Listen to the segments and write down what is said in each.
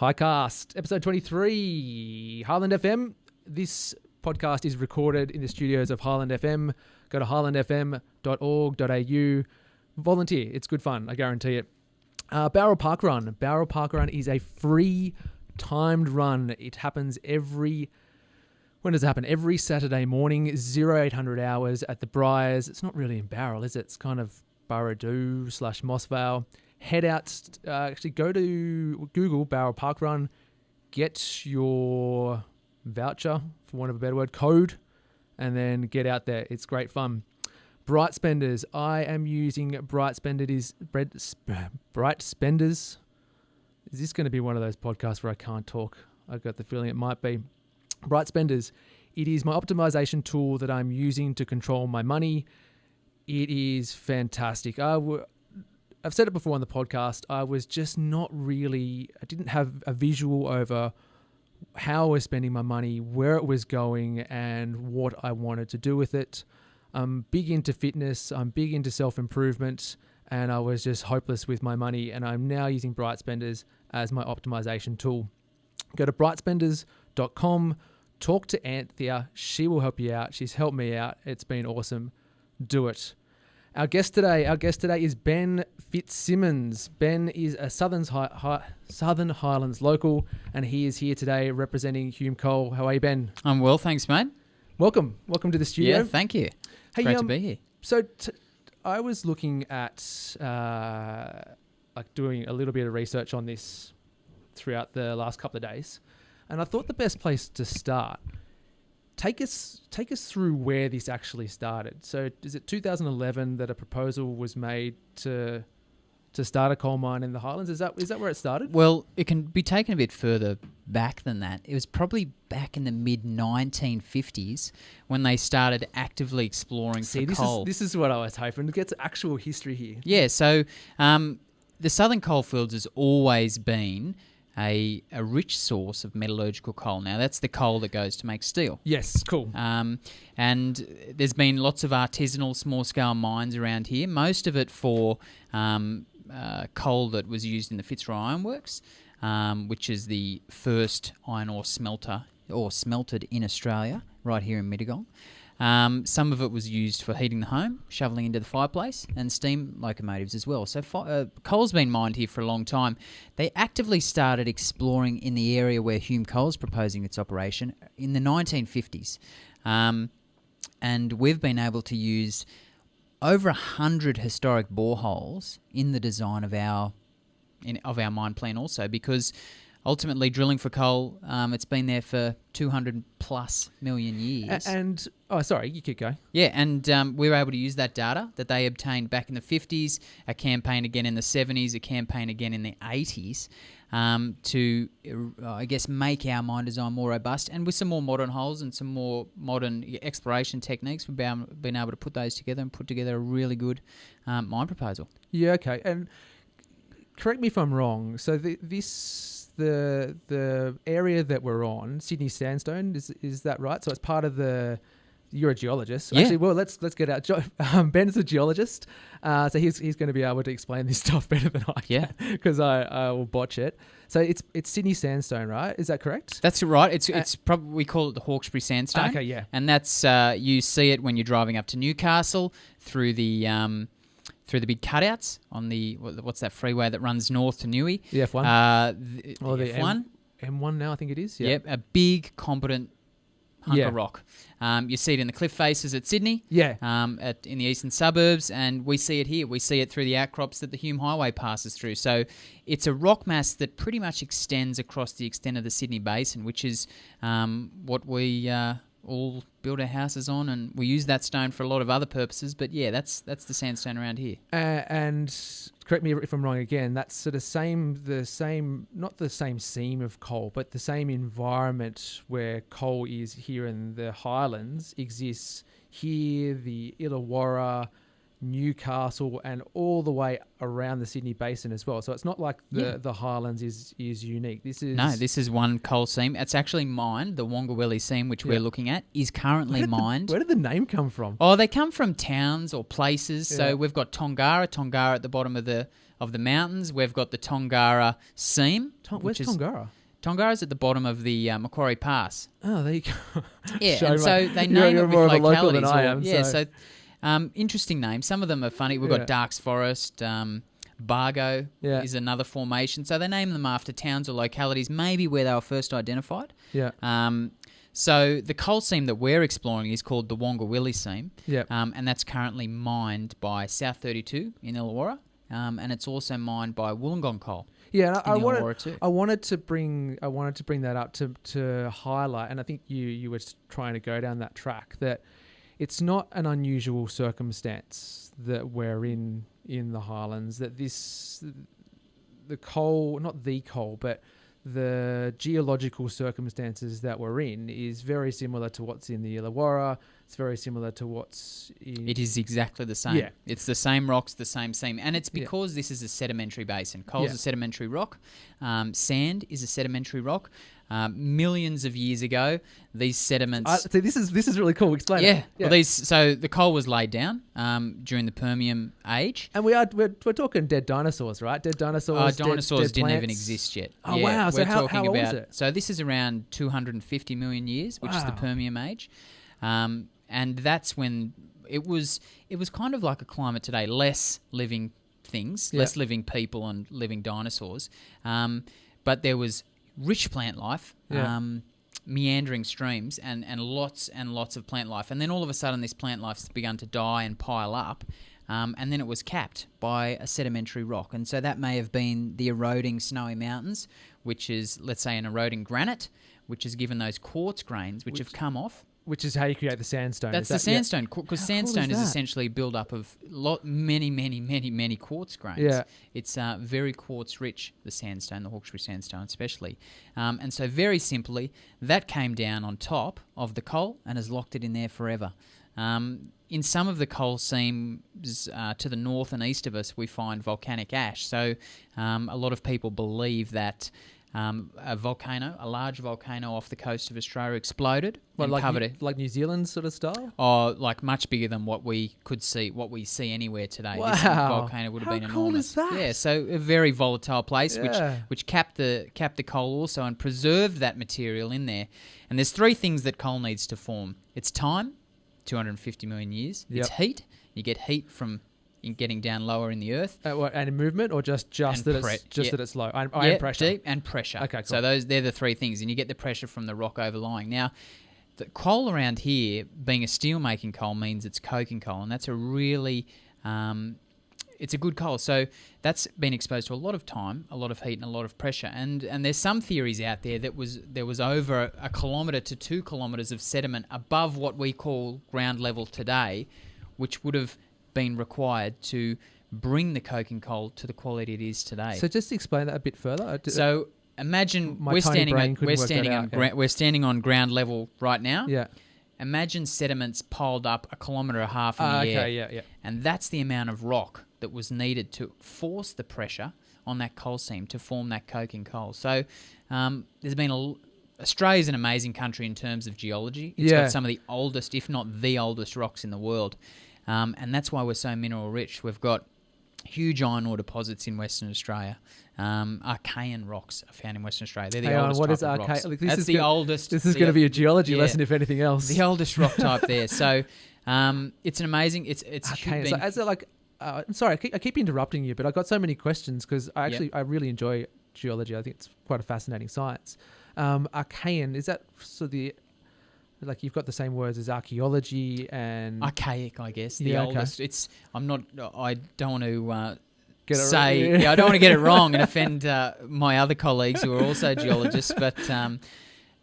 HighCast, episode 23, Highland FM. This podcast is recorded in the studios of Highland FM. Go to highlandfm.org.au. Volunteer. It's good fun. I guarantee it. Barrel Park Run. Barrel Park Run is a free timed run. It happens when does it happen? Every Saturday morning, 0800 hours at the Briars. It's not really in Barrel, is it? It's kind of Burradoo/Mossvale. Head out, actually go to Google Barrel Park Run, get your voucher, for want of a better word, code, and then get out there. It's great fun. Bright Spenders. I am using Bright Spenders. Bright Spenders. Is this going to be one of those podcasts where I can't talk? I've got the feeling it might be. Bright Spenders. It is my optimization tool that I'm using to control my money. It is fantastic. I've said it before on the podcast, I didn't have a visual over how I was spending my money, where it was going, and what I wanted to do with it. I'm big into fitness, I'm big into self-improvement, and I was just hopeless with my money, and I'm now using Bright Spenders as my optimization tool. Go to brightspenders.com, talk to Anthea, she will help you out. She's helped me out. It's been awesome. Do it. Our guest today is Ben Fitzsimmons. Ben is a Southern Highlands local, and he is here today representing Hume Coal. How are you, Ben? I'm well, thanks, mate. Welcome to the studio. Yeah, thank you. Hey, Great to be here. So I was looking at doing a little bit of research on this throughout the last couple of days, and I thought the best place to start. Take us through where this actually started. So is it 2011 that a proposal was made to start a coal mine in the Highlands? Is that where it started? Well, it can be taken a bit further back than that. It was probably back in the mid-1950s when they started actively exploring for coal. This is what I was hoping to get to actual history here. Yeah, so the Southern Coalfields has always been a rich source of metallurgical coal. Now, that's the coal that goes to make steel. Yes, cool. And there's been lots of artisanal small-scale mines around here, most of it for coal that was used in the Fitzroy Ironworks, which is the first iron ore smelter, or smelted in Australia, right here in Mittagong. Some of it was used for heating the home, shoveling into the fireplace, and steam locomotives as well. So coal's been mined here for a long time. They actively started exploring in the area where Hume Coal is proposing its operation in the 1950s. And we've been able to use over 100 historic boreholes in the design of our mine plan also, because ultimately, drilling for coal, it's been there for 200 plus million years. Sorry, you keep going. Yeah, and we were able to use that data that they obtained back in the 50s, a campaign again in the 70s, a campaign again in the 80s, to, make our mine design more robust. And with some more modern holes and some more modern exploration techniques, we've been able to put those together and put together a really good mine proposal. Yeah, okay. And correct me if I'm wrong. So the area that we're on, Sydney Sandstone, is that right? So it's part of the. You're a geologist. Yeah. Actually, well, let's get out. Ben's a geologist, so he's going to be able to explain this stuff better than I can. Yeah, because I will botch it. So it's Sydney Sandstone, right? Is that correct? That's right. It's probably, we call it the Hawkesbury Sandstone. Okay, yeah. And that's you see it when you're driving up to Newcastle through the big cutouts on the what's that freeway that runs north to Newey? The F1. The F1. M1 now, I think it is. Yeah. Yep, a big, competent hunk of rock. You see it in the cliff faces at Sydney. Yeah. In the eastern suburbs, and we see it here. We see it through the outcrops that the Hume Highway passes through. So it's a rock mass that pretty much extends across the extent of the Sydney Basin, which is what we all build our houses on, and we use that stone for a lot of other purposes. But yeah, that's the sandstone around here. And correct me if I'm wrong again. That's sort of not the same seam of coal, but the same environment where coal is here in the Highlands exists here, the Illawarra, Newcastle, and all the way around the Sydney Basin as well. So it's not like the Highlands is unique. This is one coal seam. It's actually mined. The Wongawilli seam, which we're looking at, is currently mined. Where did the name come from? Oh, they come from towns or places. Yeah. So we've got Tongara at the bottom of the of the mountains. We've got the Tongara Seam. Where's Tongara? Tongara's at the bottom of the Macquarie Pass. Oh, there you go. Yeah, and so they name it with more of a local localities. than I am. Yeah, so interesting names. Some of them are funny. We've got Darks Forest, Bargo is another formation. So they name them after towns or localities, maybe where they were first identified. Yeah. So the coal seam that we're exploring is called the Wongawilli Seam. Yeah. And that's currently mined by South 32 in Illawarra. And it's also mined by Wollongong Coal. Yeah, and I wanted to bring that up to highlight, and I think you were trying to go down that track, that it's not an unusual circumstance that we're in the Highlands, that the coal, but the geological circumstances that we're in is very similar to what's in the Illawarra. It's very similar to what's in... It is exactly the same. Yeah. It's the same rocks, the same seam. And it's because this is a sedimentary basin. Coal's a sedimentary rock. Sand is a sedimentary rock. Millions of years ago, these sediments... See, this is really cool. Explain it. Yeah. Well, so the coal was laid down during the Permian age. And we're talking dead dinosaurs, right? Dead dinosaurs. Dinosaurs dead didn't plants. even exist yet. Oh, wow. So how old is it? So this is around 250 million years, which is the Permian age. And that's when it was kind of like a climate today, less living things, less living people and living dinosaurs. But there was rich plant life, meandering streams, and lots of plant life. And then all of a sudden this plant life's begun to die and pile up. And then it was capped by a sedimentary rock. And so that may have been the eroding snowy mountains, which is, let's say, an eroding granite, which has given those quartz grains, which have come off. Which is how you create the sandstone. That's the sandstone, because sandstone is essentially built up of many quartz grains. Yeah. It's very quartz-rich, the sandstone, the Hawkesbury sandstone especially. And so very simply, that came down on top of the coal and has locked it in there forever. In some of the coal seams to the north and east of us, we find volcanic ash. So a lot of people believe that a large volcano off the coast of Australia exploded and covered it. Like New Zealand sort of style? Oh, like much bigger than what we see anywhere today. Wow. This volcano would have been How cool enormous. is that? Yeah, so a very volatile place which capped the coal also and preserved that material in there. And there's three things that coal needs to form. It's time, 250 million years. It's heat. You get heat from getting down lower in the earth. And in movement, or just that it's low? And pressure. Deep and pressure. Okay, cool. So they're the three things, and you get the pressure from the rock overlying. Now, the coal around here, being a steel-making coal, means it's coking coal, and that's a really... it's a good coal. So that's been exposed to a lot of time, a lot of heat, and a lot of pressure. And there's some theories out there that there was over 1 kilometre to 2 kilometres of sediment above what we call ground level today, which would have been required to bring the coking coal to the quality it is today. So just explain that a bit further. So imagine we're standing on ground level right now. Yeah. Imagine sediments piled up 1.5 kilometre in the air. Yeah. And that's the amount of rock that was needed to force the pressure on that coal seam to form that coking coal. So there's been Australia's an amazing country in terms of geology. It's got some of the oldest, if not the oldest, rocks in the world. And that's why we're so mineral rich. We've got huge iron ore deposits in Western Australia. Archaean rocks are found in Western Australia. They're the oldest type of rocks. That's the oldest. This is going to be a geology lesson, if anything else. The oldest rock type there. So it's an amazing... It's Archaean. So as I'm sorry, I keep interrupting you, but I've got so many questions because I really enjoy geology. I think it's quite a fascinating science. Archaean, is that sort of the... Like you've got the same words as archaeology and archaic, I guess. The oldest. Okay. I don't want to I don't want to get it wrong and offend my other colleagues who are also geologists. But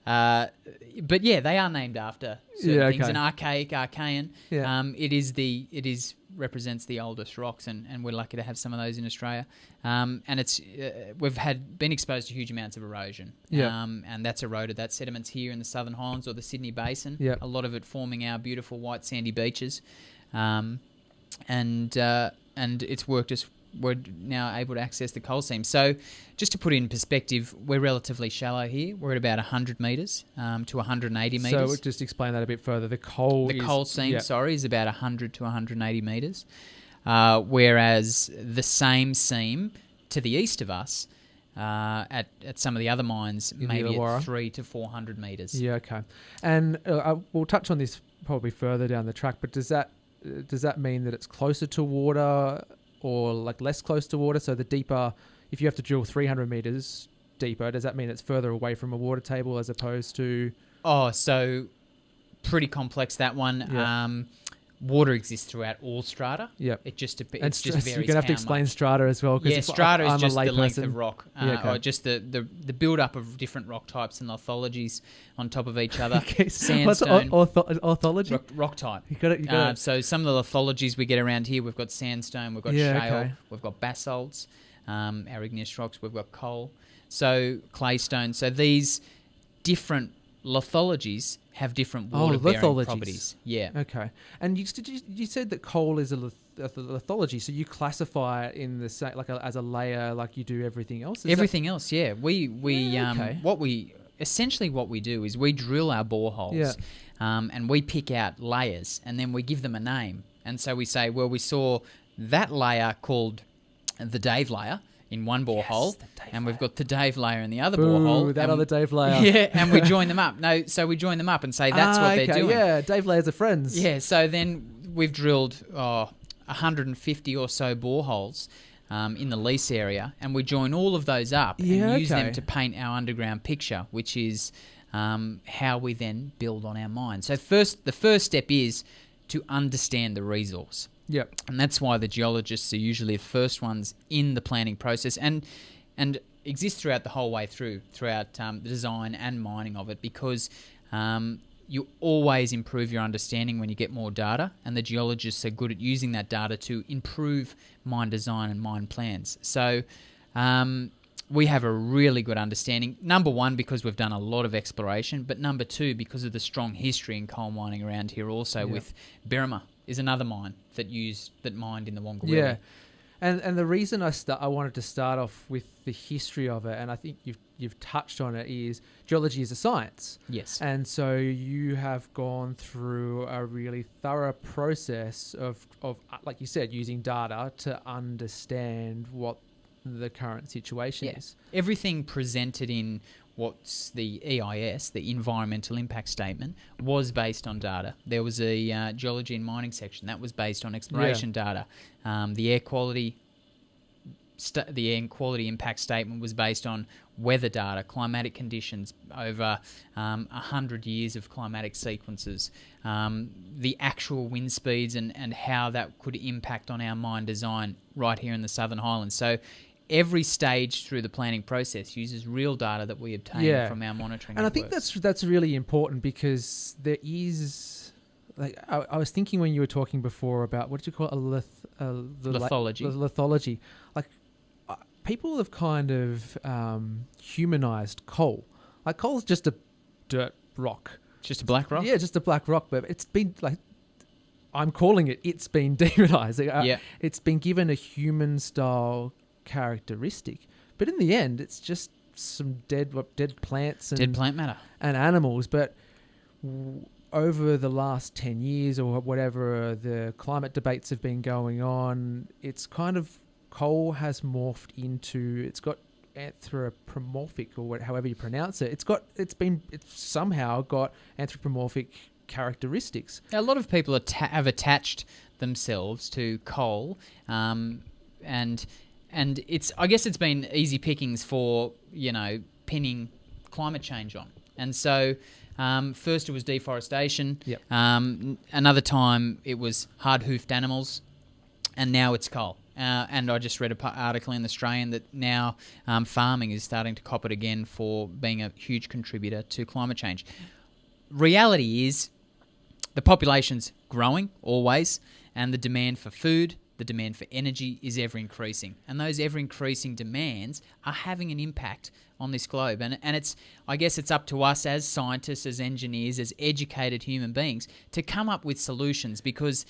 yeah, they are named after certain things. An archaic, Archaean. Yeah. It represents the oldest rocks, and we're lucky to have some of those in Australia. And it's we've been exposed to huge amounts of erosion. Yeah. And that's eroded that sediments here in the Southern Highlands or the Sydney Basin. Yeah. A lot of it forming our beautiful white sandy beaches. And it's worked us. We're now able to access the coal seam. So just to put it in perspective, we're relatively shallow here. We're at about 100 metres to 180 metres. So just explain that a bit further. The coal seam, is about 100 to 180 metres. whereas the same seam to the east of us at some of the other mines, maybe at 300 to 400 metres. Yeah, okay. And we'll touch on this probably further down the track, but does that mean that it's closer to water or like less close to water? So the deeper, if you have to drill 300 metres deeper, does that mean it's further away from a water table as opposed to... Oh, so pretty complex, that one. Yeah. Water exists throughout all strata. Yep. It just And varies. you're going to have to explain strata as well. Yeah, strata is just the length layperson. of rock, Okay. or just the build-up of different rock types and lithologies on top of each other. Okay, Sandstone. what's orthology? Rock type. You got it. So some of the lithologies we get around here, we've got sandstone, we've got shale, we've got basalts, our igneous rocks, we've got coal, so claystone. So these different lithologies have different water-bearing properties. Yeah. Okay. And you said that coal is a lithology, so you classify it in the same, like as a layer, like you do everything else. Everything else, yeah. We okay. what we do is we drill our boreholes, and we pick out layers, and then we give them a name. And so we say, well, we saw that layer called the Dave layer in one borehole, and we've got the Dave layer in the other borehole. That other Dave layer. Yeah, and we join them up. So we join them up and say that's what they're doing. Yeah, Dave layers are friends. Yeah, so then we've drilled 150 or so boreholes in the lease area, and we join all of those up and use them to paint our underground picture, which is how we then build on our mine. So the first step is to understand the resource. Yep. And that's why the geologists are usually the first ones in the planning process and exist throughout the whole way throughout the design and mining of it, because you always improve your understanding when you get more data, and the geologists are good at using that data to improve mine design and mine plans. So we have a really good understanding, number one, because we've done a lot of exploration, but number two, because of the strong history in coal mining around here also. With Berrima is another mine that mined in the Wongarelli. Yeah, and the reason I wanted to start off with the history of it, and I think you've touched on it, is geology is a science. Yes. And so you have gone through a really thorough process of like you said, using data to understand what the current situation is. Everything presented in what's the EIS, the Environmental Impact Statement, was based on data. There was a geology and mining section that was based on exploration data. The air quality impact statement was based on weather data, climatic conditions over 100 years of climatic sequences, the actual wind speeds and how that could impact on our mine design right here in the Southern Highlands. So every stage through the planning process uses real data that we obtain from our monitoring. And networks. I think that's really important, because there is, like, I was thinking when you were talking before about, what did you call it, lithology. Lithology. Like, people have kind of humanized coal. Like, coal's just a dirt rock. Just a black rock? Yeah, just a black rock, but it's been, like, I'm calling it's been demonized. It's been given a human-style characteristic, but in the end it's just some dead plants and dead plant matter and animals. But over the last 10 years or whatever the climate debates have been going on, it's kind of, coal has morphed into, it's got anthropomorphic, or however you pronounce it, it's somehow got anthropomorphic characteristics. A lot of people have attached themselves to coal, and I guess it's been easy pickings for, pinning climate change on. And so first it was deforestation. Yep. Another time it was hard-hoofed animals. And now it's coal. And I just read an article in The Australian that now farming is starting to cop it again for being a huge contributor to climate change. Reality is the population's growing always, and the demand for food, the demand for energy is ever increasing, and those ever increasing demands are having an impact on this globe. And I guess it's up to us as scientists, as engineers, as educated human beings to come up with solutions, because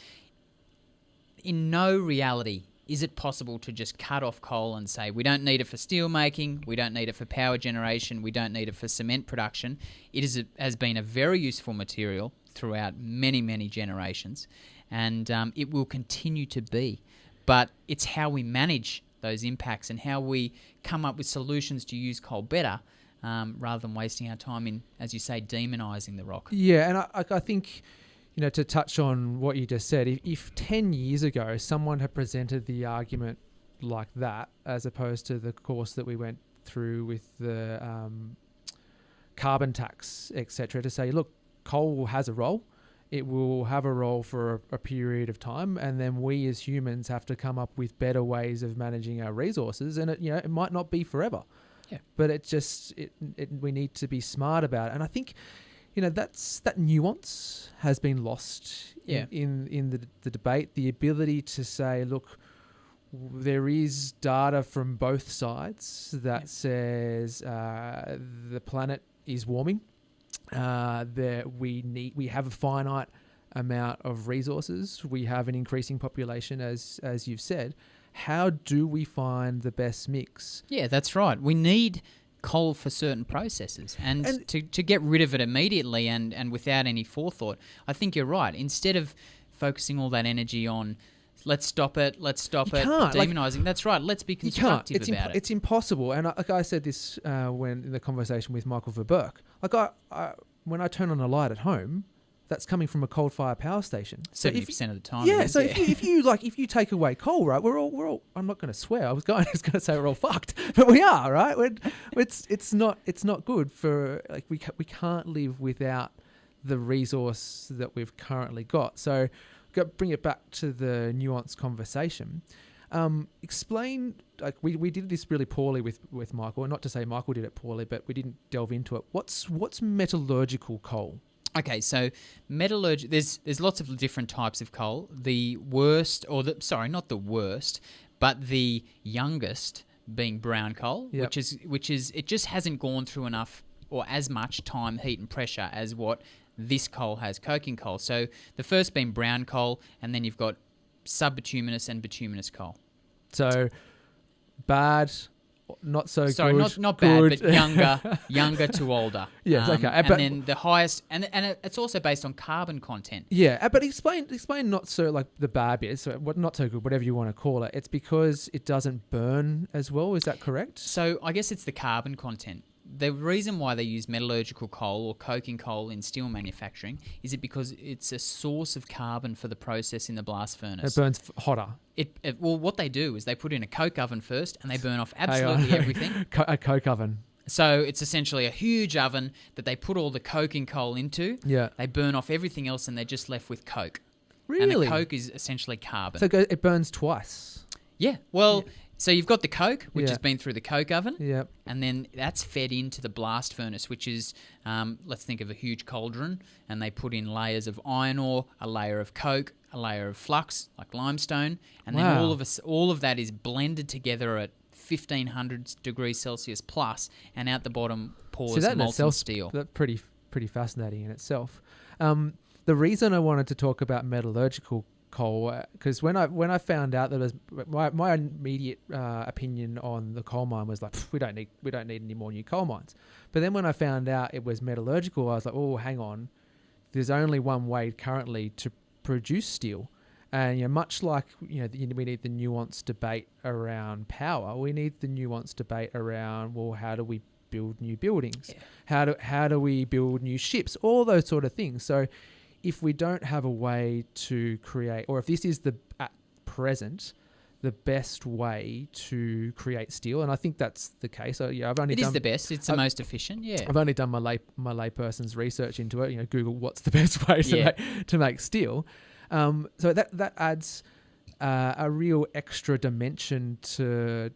in no reality is it possible to just cut off coal and say we don't need it for steel making, we don't need it for power generation, we don't need it for cement production. It has been a very useful material throughout many, many generations, and it will continue to be. but it's how we manage those impacts and how we come up with solutions to use coal better, rather than wasting our time in, as you say, demonising the rock. Yeah, and I think, to touch on what you just said, if 10 years ago someone had presented the argument like that, as opposed to the course that we went through with the carbon tax, etc., to say, look, coal has a role. It will have a role for a period of time, and then we as humans have to come up with better ways of managing our resources, and it might not be forever. Yeah. But we need to be smart about it. And I think, that nuance has been lost in the debate. The ability to say, look, there is data from both sides that says the planet is warming. That we have a finite amount of resources. We have an increasing population, as you've said. How do we find the best mix? Yeah, that's right. We need coal for certain processes, and to get rid of it immediately and without any forethought, I think you're right. Instead of focusing all that energy on let's stop it, demonising, that's right, let's be constructive about it. It's impossible. And I said this when in the conversation with Michael Verberg. When I turn on a light at home, that's coming from a coal-fired power station. 70% of the time. Yeah. So if you take away coal, right, we're all. I'm not going to swear. I was going to say we're all fucked, but we are, right. It's not good for we can't live without the resource that we've currently got. So, bring it back to the nuanced conversation. Explain. We did this really poorly with Michael, and not to say Michael did it poorly, but we didn't delve into it. What's metallurgical coal? Okay, so there's lots of different types of coal. The worst, not the worst, but the youngest being brown coal, yep. which is it just hasn't gone through enough or as much time, heat and pressure as what this coal has, coking coal. So the first being brown coal, and then you've got subbituminous and bituminous coal. So bad, not so good. Sorry, not bad, but younger to older. Yes, okay. And then the highest, and it's also based on carbon content. Yeah, but explain not so like the bad bit, so what not so good, whatever you want to call it. It's because it doesn't burn as well. Is that correct? So I guess it's the carbon content. The reason why they use metallurgical coal or coking coal in steel manufacturing is because it's a source of carbon for the process in the blast furnace. It burns hotter. Well, what they do is they put in a coke oven first and they burn off absolutely everything. A coke oven. So it's essentially a huge oven that they put all the coking coal into. Yeah. They burn off everything else and they're just left with coke. Really? And the coke is essentially carbon. So it burns twice. Yeah. Well... Yeah. So you've got the coke, which Yeah. has been through the coke oven, Yep. and then that's fed into the blast furnace, which is, let's think of a huge cauldron, and they put in layers of iron ore, a layer of coke, a layer of flux, like limestone, and then Wow. all of that is blended together at 1500 degrees Celsius plus, and out the bottom pours molten steel. That's pretty fascinating in itself. The reason I wanted to talk about metallurgical coal, because when I found out that it was my immediate opinion on the coal mine was like, we don't need any more new coal mines. But then when I found out it was metallurgical, I was like, oh, hang on, there's only one way currently to produce steel, and much like we need the nuanced debate around power, we need the nuanced debate around, well, how do we build new buildings? Yeah. How do we build new ships? All those sort of things. So if we don't have a way to create, or if this is at present the best way to create steel, and I think that's the case. So I've only It is the best. It's the most efficient. Yeah. I've only done my layperson's research into it. Google what's the best way to make steel. So that adds a real extra dimension to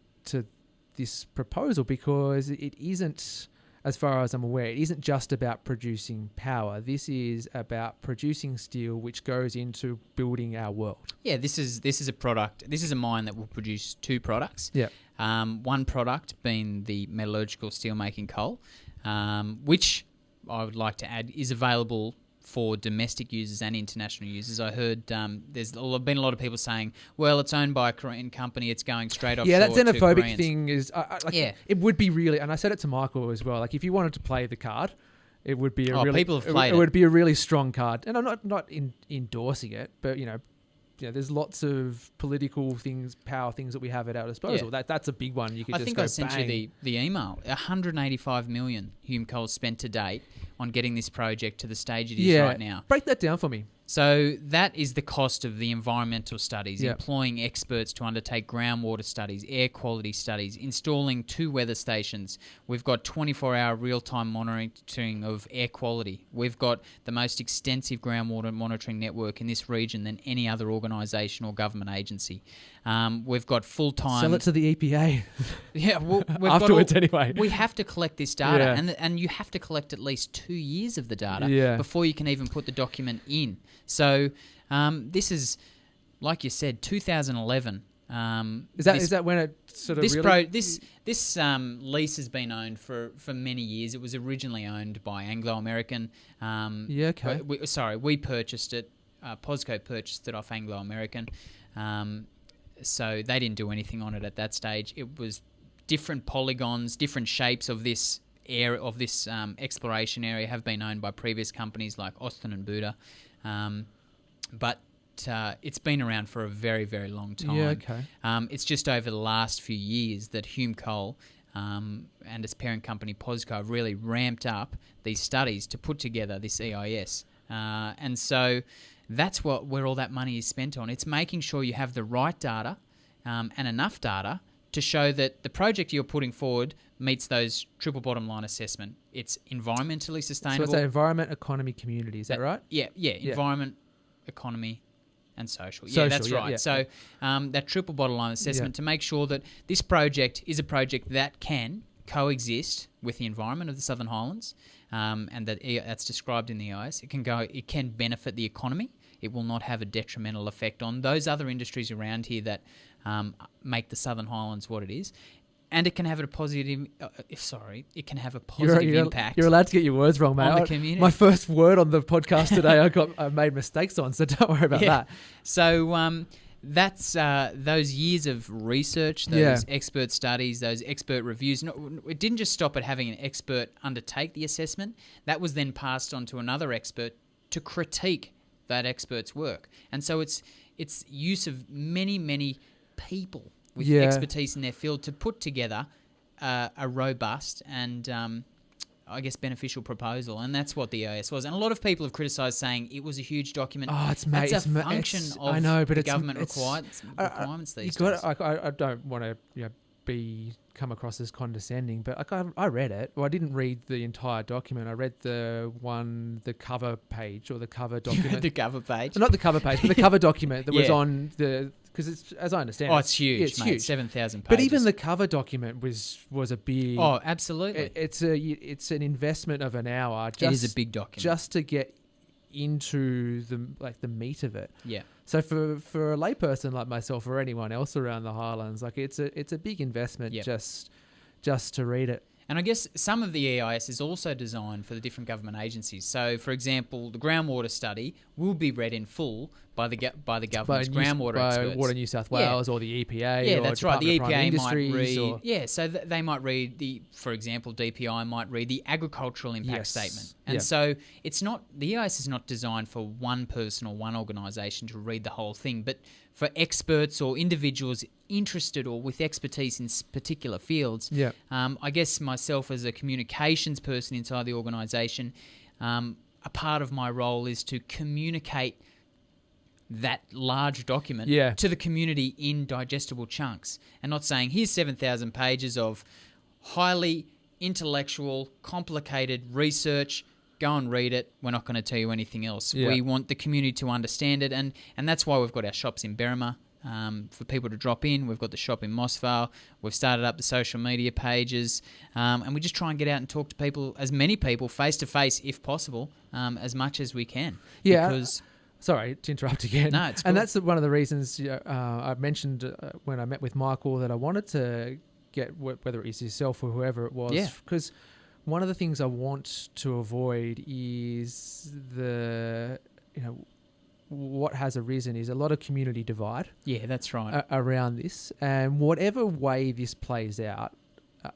this proposal, because it isn't, as far as I'm aware, it isn't just about producing power. This is about producing steel, which goes into building our world. Yeah, this is a product. This is a mine that will produce two products. Yeah. One product being the metallurgical steelmaking coal, which I would like to add is available for domestic users and international users. I heard there's been a lot of people saying, well, it's owned by a Korean company, it's going straight offshore. Yeah, that xenophobic to Koreans. thing is, it would be really, and I said it to Michael as well, like if you wanted to play the card, it would be people have played it would be a really strong card. And I'm not endorsing it, but there's lots of political things, power things that we have at our disposal. That's a big one. You could I just think go I sent bang. you the email. 185 million Hume Coal spent to date on getting this project to the stage it is right now. Break that down for me. So that is the cost of the environmental studies, Yep. employing experts to undertake groundwater studies, air quality studies, installing 2 weather stations. We've got 24-hour real-time monitoring of air quality. We've got the most extensive groundwater monitoring network in this region than any other organisation or government agency. We've got full-time... Sell it to the EPA. Yeah, we've Afterwards, got anyway. We have to collect this data, Yeah. and you have to collect at least 2 years of the data Yeah. before you can even put the document in. So this is, like you said, 2011. Is that when it sort of this lease has been owned for many years. It was originally owned by Anglo American. Okay. We purchased it. POSCO purchased it off Anglo American. So they didn't do anything on it at that stage. It was different polygons, different shapes of this area, of this exploration area, have been owned by previous companies like Austin and Buddha. But it's been around for a very, very long time. Yeah, okay. It's just over the last few years that Hume Coal and its parent company POSCO have really ramped up these studies to put together this EIS. And so that's where all that money is spent on. It's making sure you have the right data and enough data to show that the project you're putting forward meets those triple bottom line assessment. It's environmentally sustainable. So it's environment, economy, community. Is that right? Yeah. Environment, economy, and social. Yeah, Social, that's right. yeah. So that triple bottom line assessment to make sure that this project is a project that can coexist with the environment of the Southern Highlands, and that's described in the EIS. It can benefit the economy. It will not have a detrimental effect on those other industries around here that make the Southern Highlands what it is. And it can have a positive. It can have a positive impact. You're allowed to get your words wrong, mate. On the community. My first word on the podcast today, I made mistakes on, so don't worry about that. So that's those years of research, those expert studies, those expert reviews. It didn't just stop at having an expert undertake the assessment. That was then passed on to another expert to critique that expert's work. And so it's use of many people with expertise in their field to put together a robust and, I guess, beneficial proposal. And that's what the EIS was. And a lot of people have criticised, saying it was a huge document. Oh, it's That's a function of I know, but the it's government requirements these days. I don't want to come across as condescending, but I read it. Well, I didn't read the entire document. I read the cover page or the cover document. The cover page? Not the cover page, but the cover document that was on the... Because it's, as I understand, it's huge, it's mate. Huge. 7,000 pages. But even the cover document was a big. Oh, absolutely. It's an investment of an hour. It is a big document just to get into the meat of it. Yeah. So for a layperson like myself or anyone else around the Highlands, it's a big investment just to read it. And I guess some of the EIS is also designed for the different government agencies. So, for example, the groundwater study will be read in full by the government's groundwater experts. By Water New South Wales or the EPA. Yeah, or that's right. The EPA might read. So they might read for example, DPI might read the agricultural impact statement. And so it's not, the EIS is not designed for one person or one organisation to read the whole thing, but for experts or individuals interested or with expertise in particular fields. Yeah. I guess myself as a communications person inside the organisation, a part of my role is to communicate that large document to the community in digestible chunks, and not saying, here's 7,000 pages of highly intellectual, complicated research, go and read it. We're not going to tell you anything else. Yeah. We want the community to understand it, and that's why we've got our shops in Berrima for people to drop in. We've got the shop in Mossvale. We've started up the social media pages, and we just try and get out and talk to people, as many people, face-to-face if possible, as much as we can. Yeah. Because sorry to interrupt again. No, it's cool. And that's one of the reasons I mentioned when I met with Michael that I wanted to get, whether it's yourself or whoever it was, because one of the things I want to avoid is what has arisen is a lot of community divide. Yeah, that's right. Around this, and whatever way this plays out,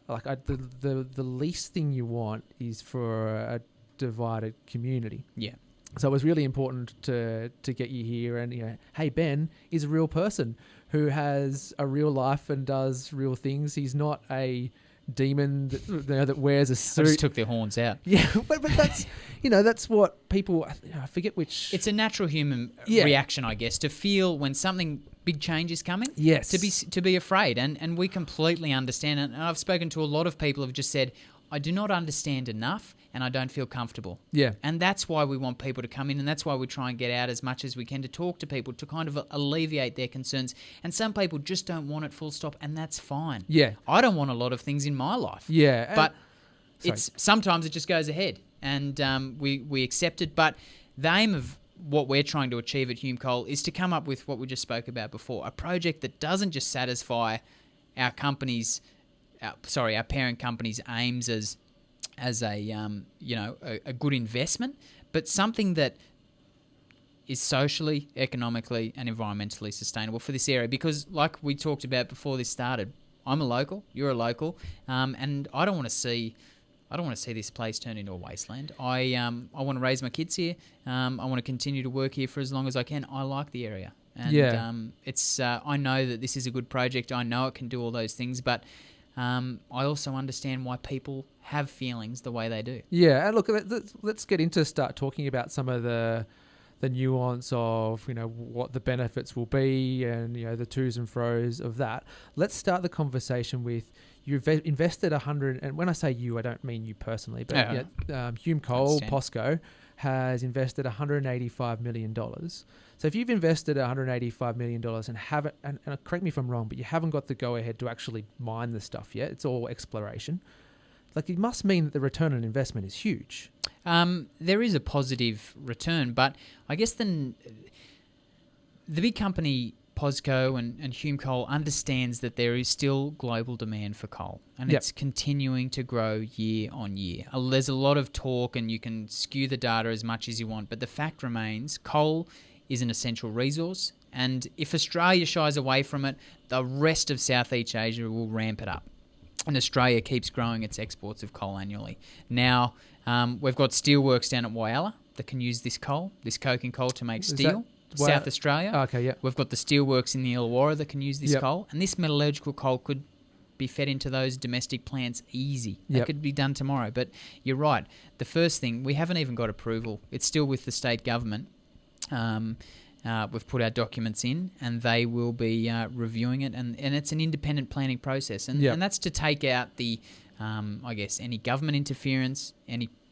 the least thing you want is for a divided community. Yeah. So it was really important to get you here. And, hey, Ben is a real person who has a real life and does real things. He's not a demon that wears a suit. I just took their horns out. Yeah, but that's that's what people. I forget which. It's a natural human reaction, I guess, to feel when something big change is coming. Yes, to be afraid, and we completely understand it. And I've spoken to a lot of people who've just said, I do not understand enough and I don't feel comfortable. Yeah. And that's why we want people to come in, and that's why we try and get out as much as we can to talk to people, to kind of alleviate their concerns. And some people just don't want it full stop, and that's fine. Yeah. I don't want a lot of things in my life. Yeah. But sometimes it just goes ahead, and we accept it. But the aim of what we're trying to achieve at Hume Coal is to come up with what we just spoke about before, a project that doesn't just satisfy our company's our parent company's aims as a good investment, but something that is socially, economically, and environmentally sustainable for this area. Because, like we talked about before this started, I'm a local, you're a local, and I don't want to see this place turn into a wasteland. I want to raise my kids here. I want to continue to work here for as long as I can. I like the area, and it's. I know that this is a good project. I know it can do all those things, but I also understand why people have feelings the way they do. Yeah, and look, let's get into start talking about some of the nuance of what the benefits will be, and the to's and fro's of that. Let's start the conversation with you've invested 100, and when I say you, I don't mean you personally, but Hume Coal, POSCO, has invested $185 million. So if you've invested $185 million and haven't, and correct me if I'm wrong, but you haven't got the go-ahead to actually mine the stuff yet, it's all exploration, it must mean that the return on investment is huge. There is a positive return, but I guess the big company POSCO and Hume Coal understands that there is still global demand for coal, and it's continuing to grow year on year. There's a lot of talk, and you can skew the data as much as you want, but the fact remains coal is an essential resource, and if Australia shies away from it, the rest of Southeast Asia will ramp it up. And Australia keeps growing its exports of coal annually. Now, we've got steelworks down at Whyalla that can use this coking coal to make steel. South Australia. Okay, yeah. We've got the steelworks in the Illawarra that can use this coal, and this metallurgical coal could be fed into those domestic plants easy. That could be done tomorrow. But you're right. The first thing, we haven't even got approval. It's still with the state government. We've put our documents in, and they will be reviewing it, and it's an independent planning process, and that's to take out the, any government interference,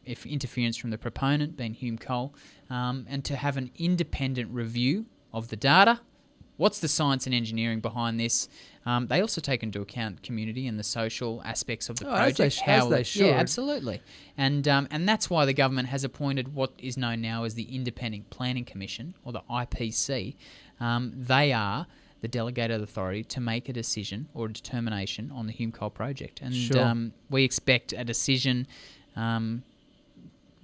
if interference from the proponent, being Hume Coal, and to have an independent review of the data. What's the science and engineering behind this? They also take into account community and the social aspects of the project. As they should. Yeah, absolutely. And that's why the government has appointed what is known now as the Independent Planning Commission, or the IPC. They are the delegated authority to make a decision or a determination on the Hume Coal project. And we expect a decision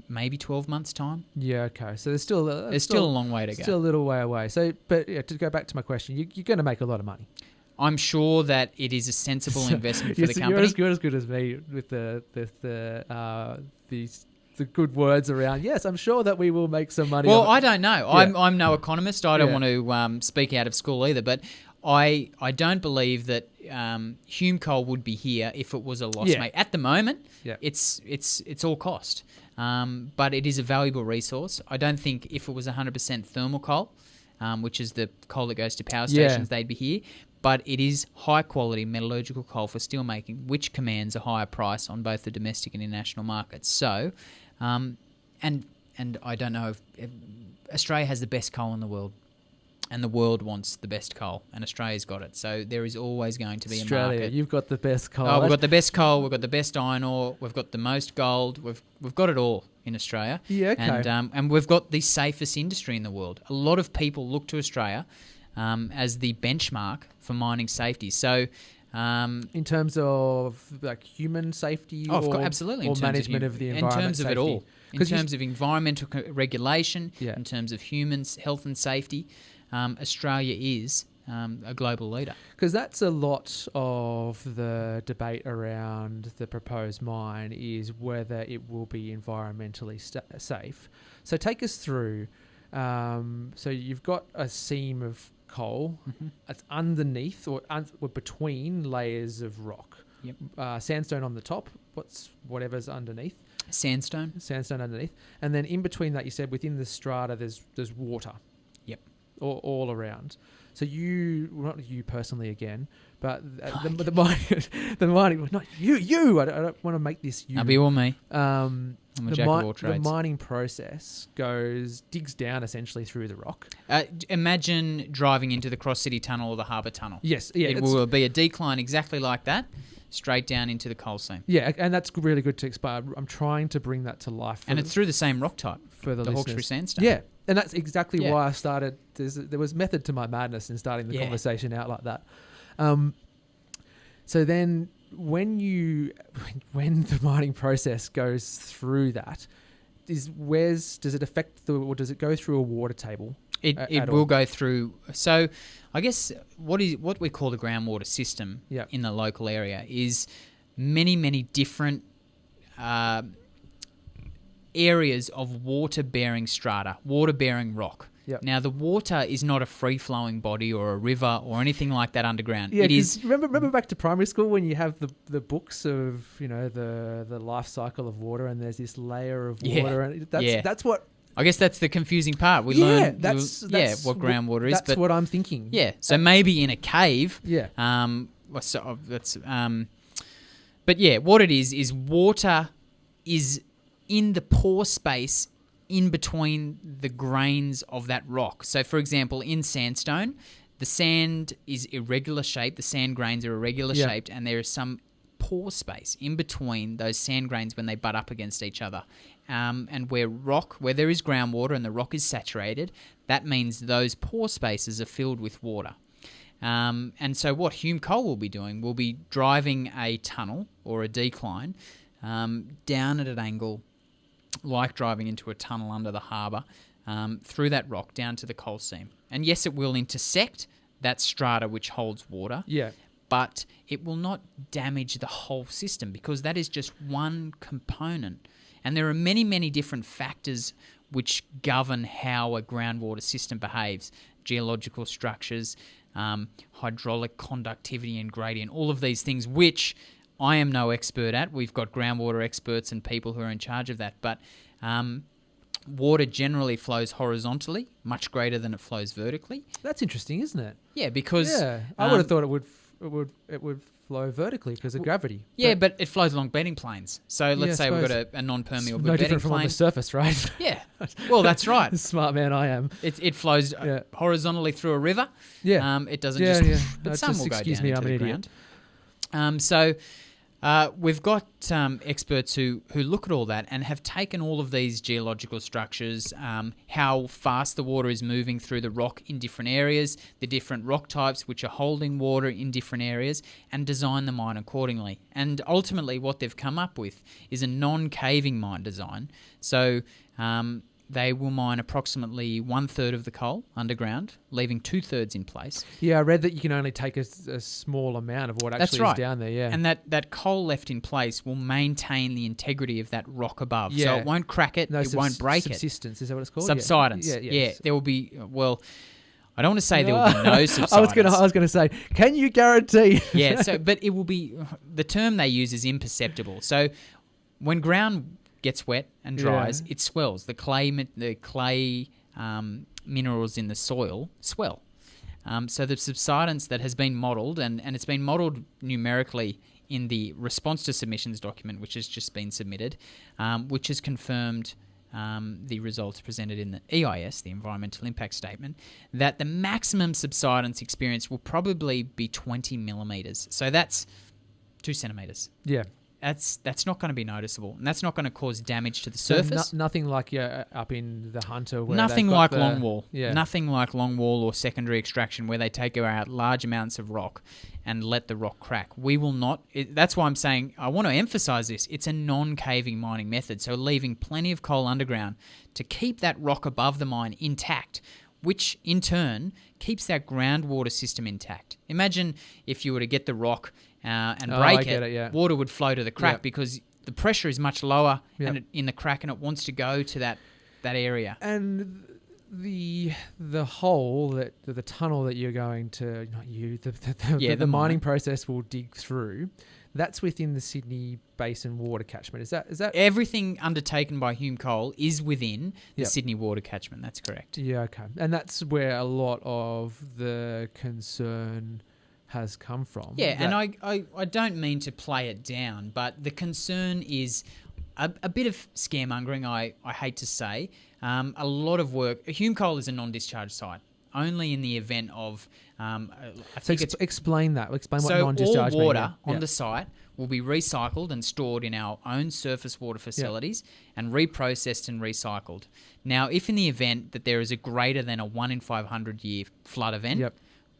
maybe 12 months' time. Yeah, okay. So there's still a long way to go. Still a little way away. So, but to go back to my question, you're going to make a lot of money. I'm sure that it is a sensible investment for the company. You're as good as me with the good words around. Yes, I'm sure that we will make some money. Well, I don't know. Yeah. I'm no economist. I don't want to speak out of school either. But I don't believe that Hume Coal would be here if it was a loss mate. At the moment, it's all cost. But it is a valuable resource. I don't think if it was 100% thermal coal, which is the coal that goes to power stations, they'd be here. But it is high-quality metallurgical coal for steelmaking, which commands a higher price on both the domestic and international markets. So, and I don't know if Australia has the best coal in the world, and the world wants the best coal, and Australia's got it. So there is always going to be a market. You've got the best coal. Oh, we've got the best coal. We've got the best iron ore. We've got the most gold. We've got it all in Australia. Yeah, okay. And we've got the safest industry in the world. A lot of people look to Australia as the benchmark for mining safety. So, in terms of human safety, absolutely, or management of the environment, in terms of safety. It all, in terms of environmental regulation, in terms of humans' health and safety, Australia is a global leader. Because that's a lot of the debate around the proposed mine is whether it will be environmentally safe. So take us through. So you've got a seam of coal. Mm-hmm. It's underneath or between layers of rock. Yep. Sandstone on the top. Whatever's underneath. Sandstone underneath, and then in between that, you said within the strata, there's water. Yep. All around. So not you personally again, but the mining, not you. I don't want to make this you. That'll be all me. I'm a jack of all trades. The mining process digs down essentially through the rock. Imagine driving into the Cross City Tunnel or the Harbour Tunnel. Yes, yeah. It will be a decline exactly like that, straight down into the coal seam. Yeah, and that's really good to explain. I'm trying to bring that to life. And it's through the same rock type, for the Hawkesbury sandstone. Yeah, and that's exactly why I started. There was method to my madness in starting the conversation out like that. So then when the mining process goes through that, does it affect or does it go through a water table? It will go through. So I guess what we call the groundwater system in the local area is many different areas of water-bearing strata, water-bearing rock. Yep. Now, the water is not a free-flowing body or a river or anything like that underground. Yeah, it is. Remember back to primary school when you have the books of the life cycle of water, and there's this layer of water, and that's what. I guess that's the confusing part. We learn that's what groundwater is. That's what I'm thinking. Yeah, so maybe in a cave. Yeah. But yeah, what it is water is in the pore space in between the grains of that rock. So, for example, in sandstone, the sand is irregular shaped. The sand grains are irregular shaped, and there is some pore space in between those sand grains when they butt up against each other. And where there is groundwater and the rock is saturated, that means those pore spaces are filled with water. And so what Hume Coal will be doing will be driving a tunnel or a decline down at an angle, like driving into a tunnel under the harbour, through that rock down to the coal seam. And yes, it will intersect that strata which holds water. Yeah. But it will not damage the whole system because that is just one component. And there are many different factors which govern how a groundwater system behaves. Geological structures, hydraulic conductivity and gradient, all of these things which I am no expert at. We've got groundwater experts and people who are in charge of that. But water generally flows horizontally, much greater than it flows vertically. That's interesting, isn't it? Yeah, because... I would have thought it would flow vertically because of gravity. Yeah, but it flows along bedding planes. So let's say we've got a non-permeable bedding plane. No different from on the surface, right? Yeah. Well, that's right. Smart man I am. It flows horizontally through a river. Yeah. It doesn't just... But no, some will go down into I'm the an ground. So we've got experts who look at all that and have taken all of these geological structures, how fast the water is moving through the rock in different areas, the different rock types which are holding water in different areas, and design the mine accordingly. And ultimately what they've come up with is a non-caving mine design. So they will mine approximately 1/3 of the coal underground, leaving 2/3 in place. Yeah, I read that you can only take a small amount of what actually is down there, yeah. And that coal left in place will maintain the integrity of that rock above. Yeah. So it won't crack it, it won't break subsistence, is that what it's called? Subsidence. Yeah. There will be, I don't want to say there will be no subsidence. I was going to say, can you guarantee? Yeah, but it will be, the term they use is imperceptible. So when ground gets wet and dries, it swells. The clay minerals in the soil swell. So the subsidence that has been modelled, and it's been modelled numerically in the response to submissions document, which has just been submitted, which has confirmed the results presented in the EIS, the Environmental Impact Statement, that the maximum subsidence experience will probably be 20 millimetres. So that's 2 centimetres. Yeah. That's not going to be noticeable, and that's not going to cause damage to the surface. So nothing like up in the Hunter. Where nothing like longwall. Yeah. Nothing like longwall or secondary extraction where they take out large amounts of rock and let the rock crack. We will not. That's why I'm saying I want to emphasise this. It's a non-caving mining method, so leaving plenty of coal underground to keep that rock above the mine intact which in turn keeps that groundwater system intact. Imagine if you were to get the rock and break water would flow to the crack because the pressure is much lower in the crack, and it wants to go to that area. And the hole the tunnel that you're going to, not you, the mining process will dig through. That's within the Sydney Basin water catchment. Is that everything undertaken by Hume Coal is within the Sydney water catchment? That's correct. Yeah, okay. And that's where a lot of the concern has come from. Yeah, and I don't mean to play it down, but the concern is a bit of scaremongering, I hate to say. A lot of work. Hume Coal is a non-discharge site. Only in the event of... explain that. Explain what non-discharge means. So all water on the site will be recycled and stored in our own surface water facilities and reprocessed and recycled. Now, if in the event that there is a greater than a 1 in 500 year flood event,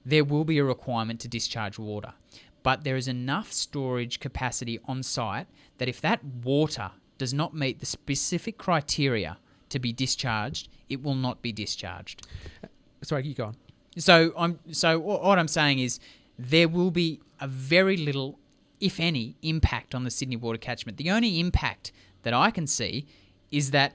there will be a requirement to discharge water. But there is enough storage capacity on site that if that water does not meet the specific criteria to be discharged, it will not be discharged. Sorry, keep going. So what I'm saying is there will be a very little, if any, impact on the Sydney water catchment. The only impact that I can see is that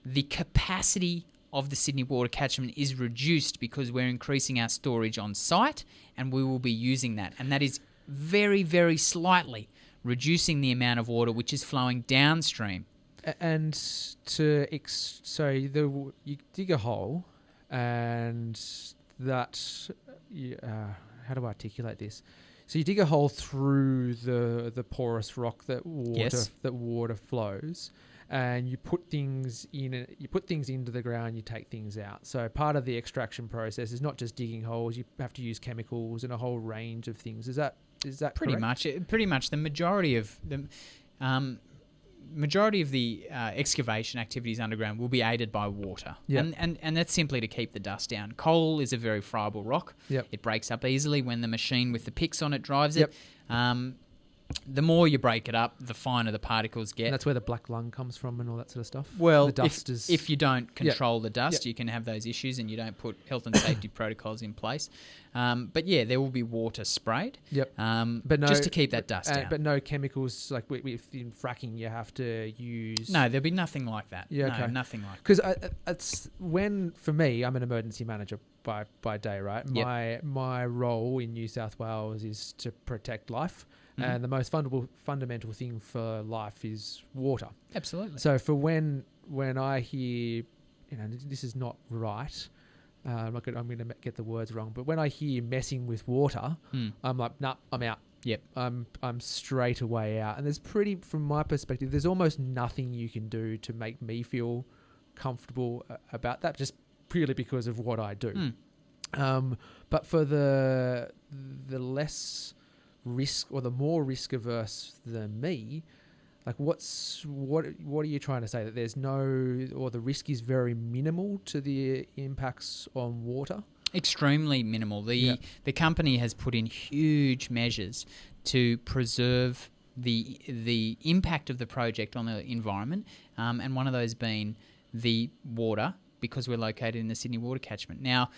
the capacity of the Sydney water catchment is reduced because we're increasing our storage on site, and we will be using that. And that is very, very slightly reducing the amount of water which is flowing downstream. And so you dig a hole, and that how do I articulate this? So you dig a hole through the porous rock that water flows, and you put things in it. You put things into the ground. You take things out. So part of the extraction process is not just digging holes. You have to use chemicals and a whole range of things. Is that pretty correct? Pretty much the majority of the excavation activities underground will be aided by water. Yep. And that's simply to keep the dust down. Coal is a very friable rock. Yep. It breaks up easily when the machine with the picks on it drives it. The more you break it up, the finer the particles get. And that's where the black lung comes from and all that sort of stuff? Well, the dust if you don't control the dust, you can have those issues, and you don't put health and safety protocols in place. But yeah, there will be water sprayed. Yep. But just to keep that dust down. But no chemicals, like in fracking you have to use... No, there'll be nothing like that. Yeah, no, okay. Nothing like that. Because it's for me, I'm an emergency manager by day, right? Yep. My role in New South Wales is to protect life. Mm-hmm. And the most fundamental thing for life is water. Absolutely. So for when I hear, this is not right, I'm going to get the words wrong, but when I hear messing with water, I'm like, nah, I'm out. Yep. I'm straight away out. And from my perspective, there's almost nothing you can do to make me feel comfortable about that, just purely because of what I do. But for the less risk, or the more risk averse than me, like what are you trying to say, that there's the risk is very minimal to the impacts on water? Extremely minimal. The company has put in huge measures to preserve the impact of the project on the environment, and one of those being the water, because we're located in the Sydney water catchment. Now,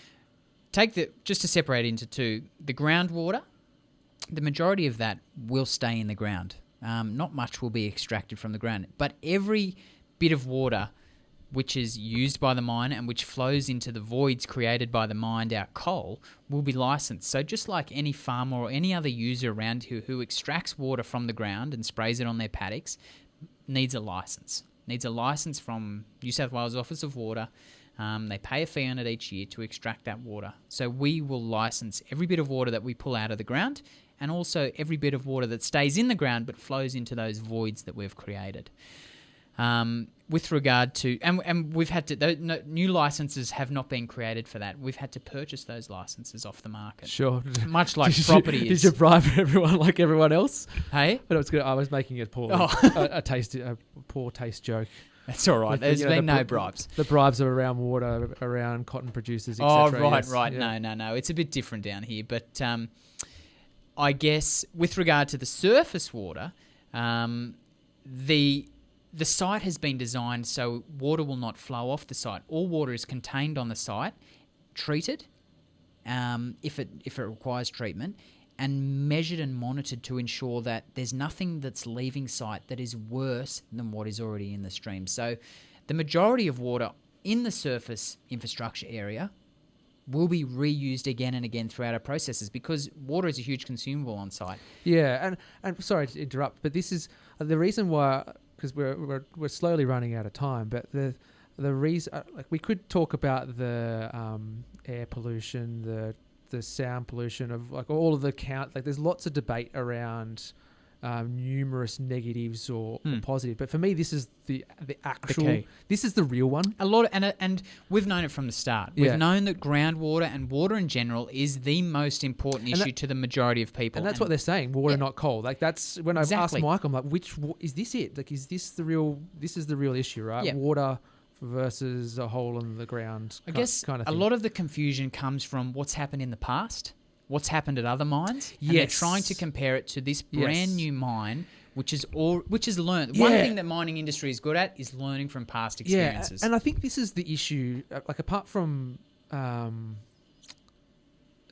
just to separate into two, the groundwater, the majority of that will stay in the ground. Not much will be extracted from the ground, but every bit of water which is used by the mine and which flows into the voids created by the mined out coal will be licensed. So just like any farmer or any other user around here who extracts water from the ground and sprays it on their paddocks needs a license. Needs a license from New South Wales Office of Water. They pay a fee on it each year to extract that water. So we will license every bit of water that we pull out of the ground, and also every bit of water that stays in the ground but flows into those voids that we've created. With regard to... And we've had to... new licenses have not been created for that. We've had to purchase those licenses off the market. Sure. Much like property is. Did you bribe everyone like everyone else? Hey? But I was making it poorly. A poor taste joke. That's all right. There's been no bribes. The bribes are around water, around cotton producers, etc. Oh, right, yes. right. Yeah. No. It's a bit different down here. But I guess with regard to the surface water, the site has been designed so water will not flow off the site. All water is contained on the site, treated, if it requires treatment, and measured and monitored to ensure that there's nothing that's leaving site that is worse than what is already in the stream. So the majority of water in the surface infrastructure area will be reused again and again throughout our processes, because water is a huge consumable on site. Yeah, and sorry to interrupt, but this is the reason why, because we're slowly running out of time. But the reason, like, we could talk about the air pollution, the sound pollution of, like, all of the count. Like, there's lots of debate around numerous negatives or positive, but for me, this is the actual. This is the real one. A lot, and we've known it from the start. We've known that groundwater and water in general is the most important issue to the majority of people, and that's what they're saying: water, not coal. Like, that's when I've asked Mike, I'm like, which is this it? Like, is this the real? This is the real issue, right? Yeah. Water versus a hole in the ground. I guess kind of a thing. lot of the confusion comes from what's happened in the past, what's happened at other mines, and they're trying to compare it to this brand new mine, which is learned. One thing that mining industry is good at is learning from past experiences. Yeah, and I think this is the issue. Like, apart from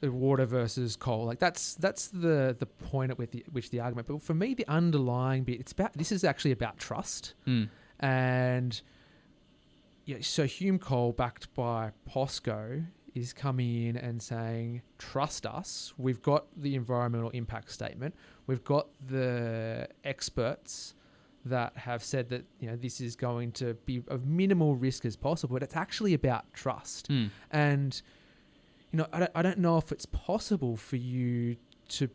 water versus coal, like that's the point at which the argument. But for me, the underlying bit, this is actually about trust. And so Hume Coal, backed by POSCO, is coming in and saying, trust us. We've got the environmental impact statement. We've got the experts that have said that, this is going to be of minimal risk as possible. But it's actually about trust. And, I don't know if it's possible for you to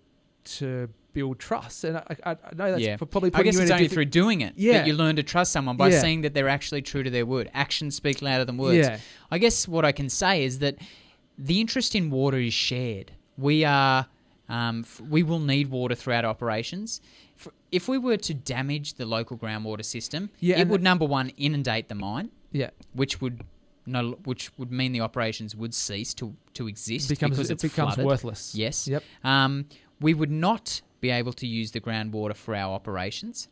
build trust. And I know that's probably putting you in it's only through doing it that you learn to trust someone, by seeing that they're actually true to their word. Actions speak louder than words. Yeah. I guess what I can say is that the interest in water is shared. We will need water throughout operations. If we were to damage the local groundwater system, it would, number one, inundate the mine, which would mean the operations would cease to exist because it becomes flooded. Worthless. Yes. Yep. We would not be able to use the groundwater for our operations.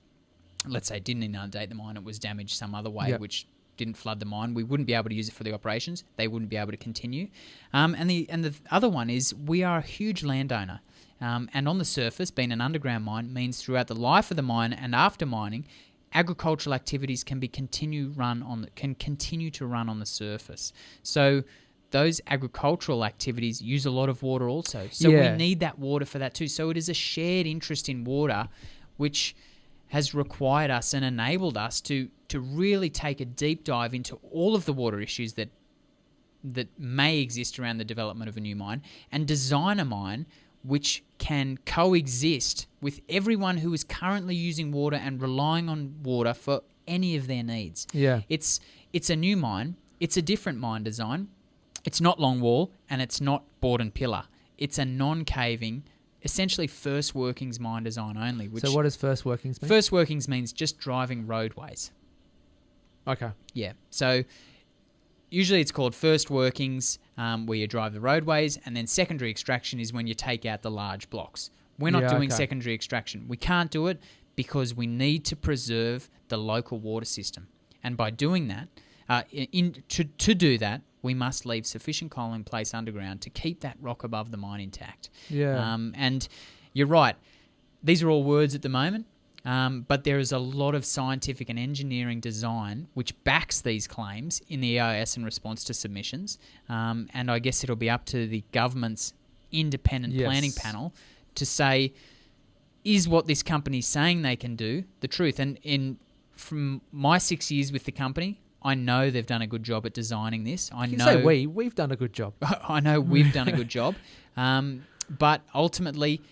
Let's say it didn't inundate the mine, it was damaged some other way, which didn't flood the mine. We wouldn't be able to use it for the operations. They wouldn't be able to continue. And the other one is, we are a huge landowner. And on the surface, being an underground mine means throughout the life of the mine and after mining, agricultural activities can continue to run on the surface. So those agricultural activities use a lot of water also. So we need that water for that too. So it is a shared interest in water, which has required us and enabled us to really take a deep dive into all of the water issues that may exist around the development of a new mine, and design a mine which can coexist with everyone who is currently using water and relying on water for any of their needs. Yeah. It's a new mine. It's a different mine design. It's not longwall, and it's not board and pillar. It's a non-caving, essentially first workings mine design only. So what does first workings mean? First workings means just driving roadways. Okay. Yeah. So usually it's called first workings, where you drive the roadways, and then secondary extraction is when you take out the large blocks. We're not doing secondary extraction. We can't do it because we need to preserve the local water system. And by doing that, to do that, we must leave sufficient coal in place underground to keep that rock above the mine intact. Yeah. And you're right. These are all words at the moment, but there is a lot of scientific and engineering design which backs these claims in the EIS in response to submissions. And I guess it'll be up to the government's independent planning panel to say, is what this company's saying they can do the truth? And from my 6 years with the company, I know they've done a good job at designing this. We've done a good job. I know we've done a good job. But ultimately,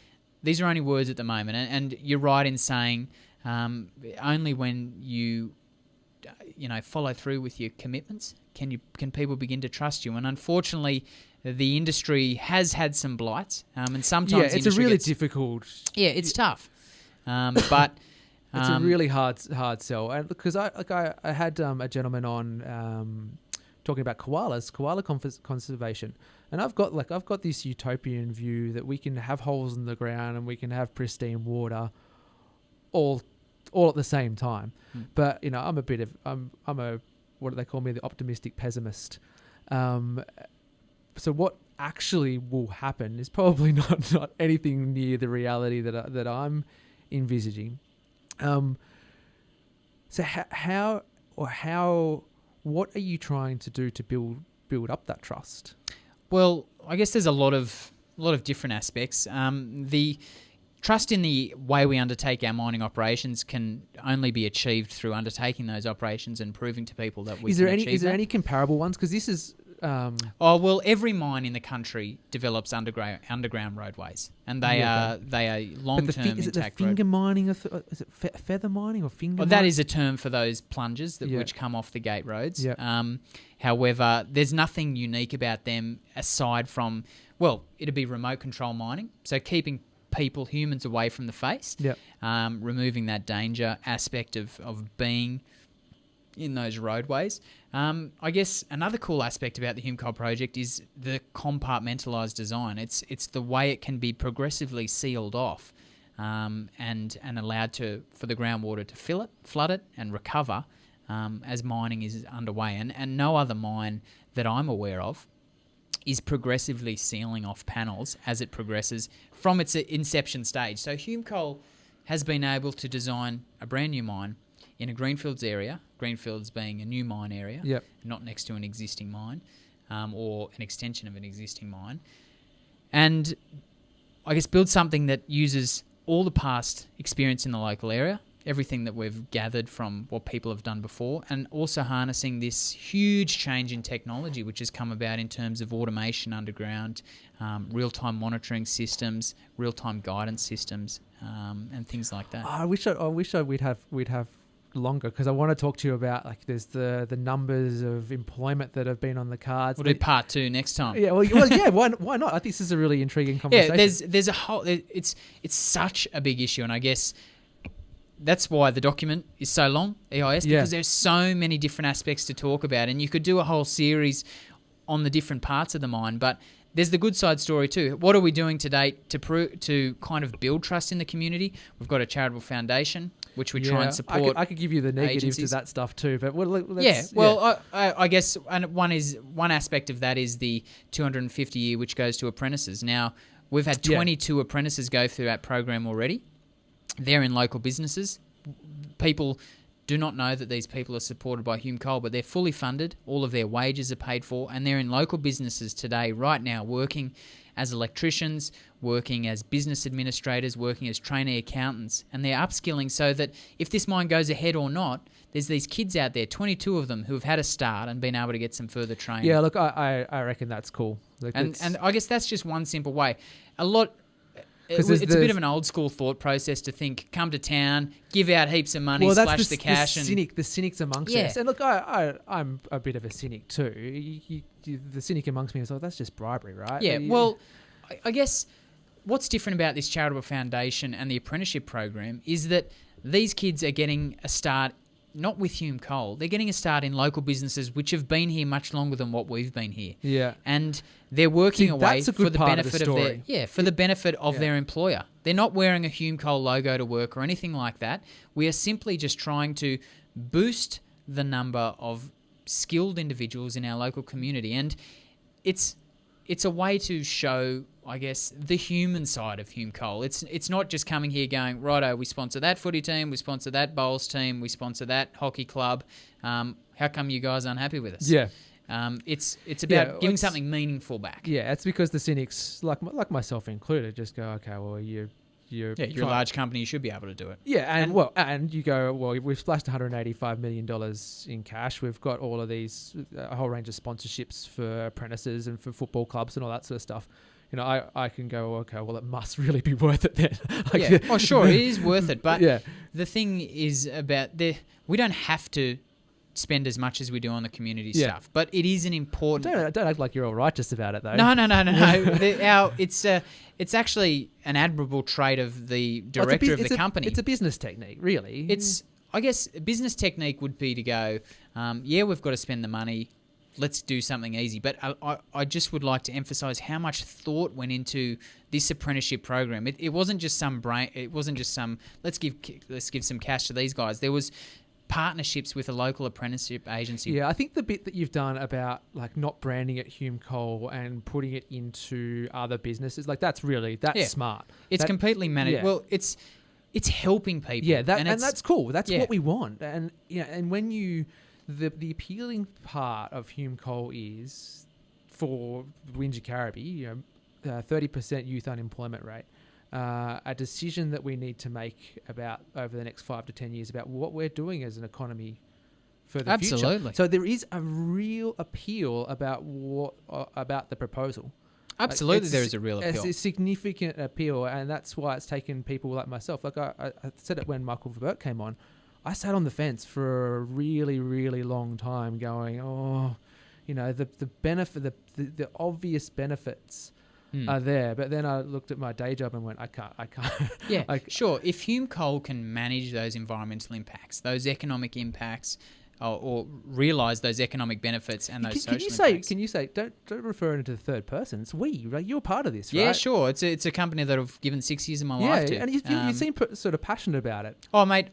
these are only words at the moment. And you're right in saying only when you follow through with your commitments can people begin to trust you. And unfortunately, the industry has had some blights. And sometimes it's a really difficult... Yeah, it's tough. But... It's a really hard sell, and because I had a gentleman on talking about koala conservation, and I've got this utopian view that we can have holes in the ground and we can have pristine water, all at the same time. But I'm a what do they call me, the optimistic pessimist. so what actually will happen is probably not anything near the reality that I'm envisaging. So what are you trying to do to build up that trust? Well, I guess there's a lot of different aspects. The trust in the way we undertake our mining operations can only be achieved through undertaking those operations and proving to people that we can achieve that. Is there any comparable ones? Because this is... every mine in the country develops underground roadways, and they are long-term intact. Is it the finger mining? Is it feather mining or finger? Well, that is a term for those plungers which come off the gate roads. Yeah. However, there's nothing unique about them aside from, it'd be remote control mining, so keeping humans away from the face. Yeah. Removing that danger aspect of being in those roadways. I guess another cool aspect about the Hume Coal project is the compartmentalised design. It's the way it can be progressively sealed off and allowed for the groundwater to fill it, flood it, and recover as mining is underway. And no other mine that I'm aware of is progressively sealing off panels as it progresses from its inception stage. So Hume Coal has been able to design a brand new mine in a greenfields area, greenfields being a new mine area, not next to an existing mine or an extension of an existing mine, and I guess build something that uses all the past experience in the local area, everything that we've gathered from what people have done before, and also harnessing this huge change in technology which has come about in terms of automation underground, real-time monitoring systems, real-time guidance systems, and things like that. I wish we'd have longer, because I want to talk to you about, like, there's the numbers of employment that have been on the cards. We'll do part 2 next time. Yeah, yeah. Why not? I think this is a really intriguing conversation. Yeah, there's a whole. It's such a big issue, and I guess that's why the document is so long, EIS, because there's so many different aspects to talk about, and you could do a whole series on the different parts of the mine, but there's the good side story too. What are we doing to date to kind of build trust in the community? We've got a charitable foundation, which we try and support. I could give you the negatives agencies. to that stuff too, but I guess one aspect of that is the 250 year, which goes to apprentices. Now, we've had 22 apprentices go through that program already. They're in local businesses. People do not know that these people are supported by Hume Coal, but they're fully funded. All of their wages are paid for, and they're in local businesses today, right now, working as electricians, working as business administrators, working as trainee accountants, and they're upskilling so that if this mine goes ahead or not, there's these kids out there, 22 of them, who have had a start and been able to get some further training. Yeah, look, I reckon that's cool. Like, and I guess that's just one simple way. It's a bit of an old school thought process to think, come to town, give out heaps of money, splash the cash. The cynics amongst us. And look, I'm a bit of a cynic too. The cynic amongst me is like, that's just bribery, right? Yeah, well, I guess what's different about this charitable foundation and the apprenticeship program is that these kids are getting a start not with Hume Coal. They're getting a start in local businesses which have been here much longer than what we've been here. Yeah. And they're working away for the benefit of their benefit of their employer. They're not wearing a Hume Coal logo to work or anything like that. We are simply just trying to boost the number of skilled individuals in our local community, and it's a way to show, I guess, the human side of Hume Coal. It's not just coming here going, righto, we sponsor that footy team, we sponsor that bowls team, we sponsor that hockey club. How come you guys aren't happy with us? Yeah. It's about giving something meaningful back. Yeah, it's because the cynics, like myself included, just go, okay, well, you're a large company, you should be able to do it. Yeah, and you go, well, we've splashed $185 million in cash. We've got all of these, a whole range of sponsorships for apprentices and for football clubs and all that sort of stuff. You know, I can go, okay, well, it must really be worth it then. Oh, sure, it is worth it. But the thing is about we don't have to spend as much as we do on the community stuff, but it is an important... Don't act like you're all righteous about it, though. No. It's actually an admirable trait of the director of the company. It's a business technique, really. I guess a business technique would be to go, we've got to spend the money, let's do something easy. But I just would like to emphasise how much thought went into this apprenticeship program. It wasn't just some let's give some cash to these guys. There was partnerships with a local apprenticeship agency. Yeah, I think the bit that you've done about like not branding it Hume Coal and putting it into other businesses, like that's smart. It's completely managed. Yeah. Well, it's helping people. Yeah, and that's cool. That's Yeah. what we want. And and when the appealing part of Hume Coal is for Wingecarribee, 30% youth unemployment rate. A decision that we need to make about over the next 5 to 10 years about what we're doing as an economy for the future. Absolutely. So there is a real appeal about the proposal. Absolutely, there is a real appeal. It's a significant appeal, and that's why it's taken people like myself. Like I said it when Michael Verbert came on. I sat on the fence for a really, really long time going, the benefit, the obvious benefits are there. But then I looked at my day job and went, I can't. Yeah, sure. If Hume Coal can manage those environmental impacts, those economic impacts, or realise those economic benefits and those social impacts. Can you say, don't refer into the third person, it's we, right? You're part of this, right? Yeah, sure. It's a company that I've given 6 years of my life to. Yeah, and you seem sort of passionate about it. Oh, mate,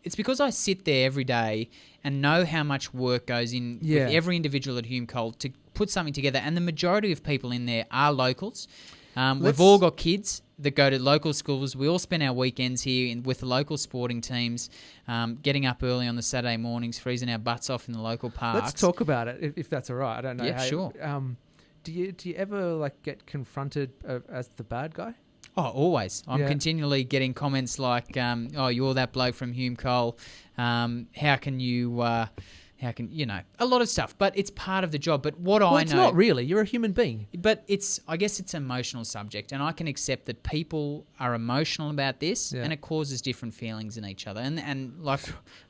it's because I sit there every day and know how much work goes in with every individual at Hume Coal to put something together. And the majority of people in there are locals. We've all got kids that go to local schools. We all spend our weekends here with the local sporting teams, getting up early on the Saturday mornings, freezing our butts off in the local parks. Let's talk about it, if that's all right. I don't know. Yeah, sure. Do you ever get confronted as the bad guy? Oh, always. I'm continually getting comments like, you're that bloke from Hume Coal. How can you, a lot of stuff. But it's part of the job. But I know... it's not really. You're a human being. But I guess it's an emotional subject. And I can accept that people are emotional about this and it causes different feelings in each other. And like